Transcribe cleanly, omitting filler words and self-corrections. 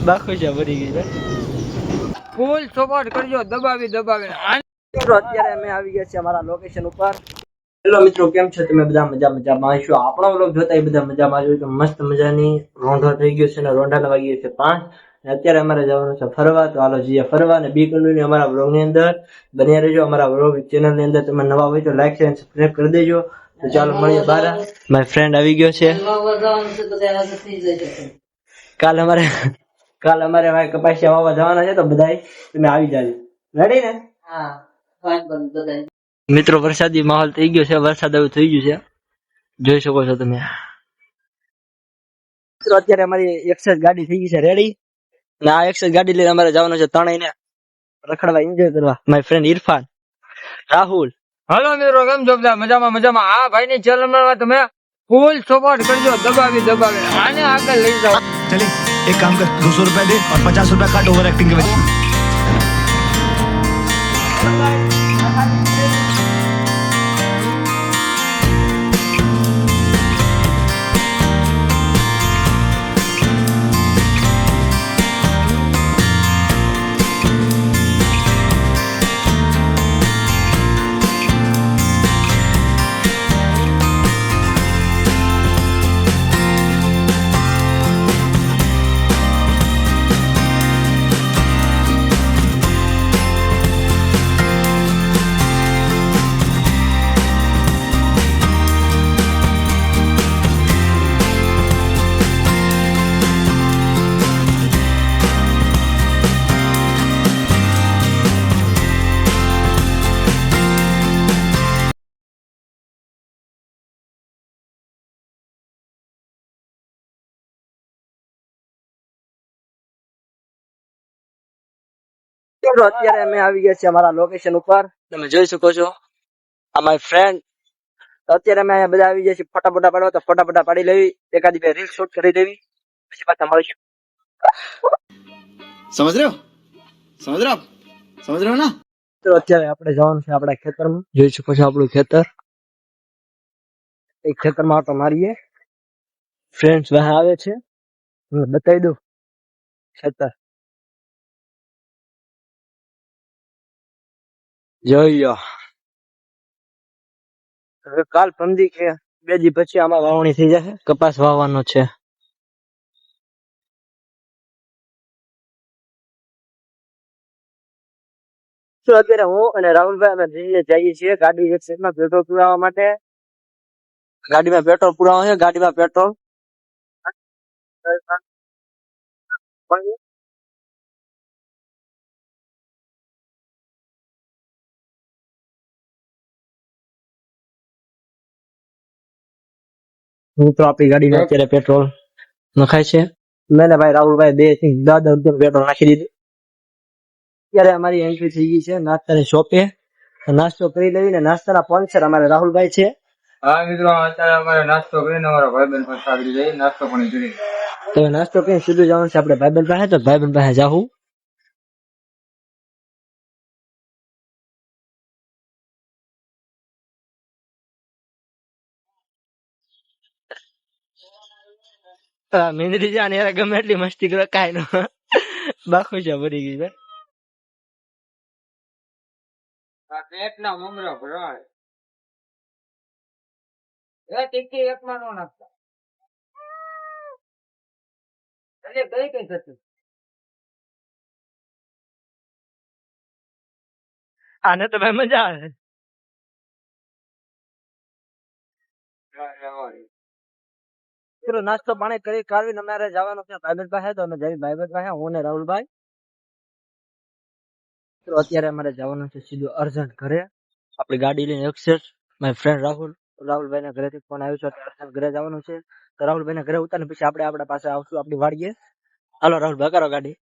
બાખુશા ભરી ગઈ ભાઈ. ફૂલ સપોર્ટ કરજો, દબાવી દબાવીને. અત્યારે અમે આવી ગયા છીએ અમારા લોકેશન ઉપર. હેલો મિત્રો, કેમ છો તમે બધા? મજામાં છો? આપણો વ્લોગ જોતા એ બધા મજામાં છો? તો મસ્ત મજાની રોંઢો થઈ ગયો છે ને રોંઢાના વાગી છે 5. અત્યારે અમારે જવાનું છે ફરવા. તો હાલો જઈએ ફરવા અને બી કન્ટિન્યુ અમારા વ્લોગ ની અંદર બન્યા રહેજો. અમારા વ્લોગ ચેનલ ની અંદર તમે નવા હોય તો લાઈક શેર અને સબસ્ક્રાઇબ કરી દેજો. તો ચાલો મળીએ બહાર. માય ફ્રેન્ડ આવી ગયો છે. કાલ અમારે ભાઈ કપાસિયા વાવવા જવાના છે, તો બધા તમે આવી જાજો. રેડી ને? હા. મિત્રો વરસાદી માહોલ થઈ ગયો છે, વરસાદ એવું થઈ ગયું છે, જોઈ શકો છો તમે. મિત્રો અત્યારે અમારી એક્સેસ ગાડી થઈ ગઈ છે રેડી, ને આ એક્સેસ ગાડી લઈને અમારે જવાનું છે તણાઈને રખડવા, એન્જોય કરવા. My friend Irfan, Rahul. હાલો મિત્રો, કેમ છો બધા? મજામાં. આ ભાઈ ની ચેનલ માં તમે ફૂલ સપોર્ટ કરજો, દબાવી આને આગળ લઈ જાઓ. चले एक काम कर, 200 रुपए दे और 50 रुपए काट ओवर एक्टिंग के वजह. અત્યારે અમે આવી ગયા છીએ અમારા લોકેશન ઉપર, તમે જોઈ શકો છો. આ માય ફ્રેન્ડ. અત્યારે અમે અહીંયા બધા આવી ગયા છીએ ફટાફટા પાડવા, તો ફટાફટા પાડી લેવી, એકાદી બે રીલ શૂટ કરી દેવી, પછી પાછા મળીશું. समझ रहे हो ना? તો અત્યારે આપણે જવાનું છે આપણા ખેતરમાં. જોઈ શકો છો આપણું ખેતર. એક ખેતરમાં આટો મારીએ. ફ્રેન્ડ્સ વાહ આવે છે, હું બતાવી દઉં ખેતર. જોઈ લો. હવે કાલ પંદી કે 2 દી પછી આમાં વાવણી થઈ જશે. કપાસ વાવવાનો છે. તો અત્યારે હું અને રાહુલભાઈ અમે જઈએ છીએ ગાડી એક સાઈડમાં પેટ્રોલ પુરાવા માટે. ગાડીમાં પેટ્રોલ પુરાવા છે. ગાડીમાં પેટ્રોલ હું તો આપણી ગાડીમાં અત્યારે પેટ્રોલ નખાય છે. મેં ને ભાઈ રાહુલભાઈ 2 થી 10 રૂપિયા પેટ્રોલ નાખી દીધું. અત્યારે અમારી એન્ટ્રી થઈ ગઈ છે નાસ્તાની શોપે. નાસ્તો કરી લેવી ને નાસ્તાના સ્પોન્સર અમારે રાહુલભાઈ છે. હા મિત્રો, અત્યારે અમારે નાસ્તો કરીને અમારા ભાઈબંધ પાસે આગળ જઈએ, નાસ્તો પણ કરી. તો નાસ્તો કરીને સીધું જવાનું છે આપણે ભાઈબંધ પાસે. તો ભાઈબંધ પાસે જાઉં. મેંદરી જા ને ગમે એટલી મસ્તી કરો, કાંઈ નો બાખુશા ભરી ગઈ ભાઈ. પેટના મમરા ભરાય. એ ટીકી એકમાં નો નાખતા. એટલે કઈ થતું. આને તો ભાઈ મજા આવે. નાસ્તો પાણી કરી કાઢીને અમારે જવાનું છે ભાઈબંધ પાસે. તો અમે જઈએ ભાઈબંધ પાસે, હું ને રાહુલભાઈ. તો અત્યારે અમારે જવાનું છે સીધું અર્જન્ટ ઘરે. આપણી ગાડી લઈને એક્સેસ. માય ફ્રેન્ડ રાહુલભાઈ ના ઘરેથી ફોન આવ્યો છે, અર્જન્ટ ઘરે જવાનું છે. તો રાહુલભાઈ ના ઘરે ઉતારીને પછી આપણે આપણા પાસે આવશું આપણી વાડીએ. હાલો રાહુલભાઈ, કરો ગાડી.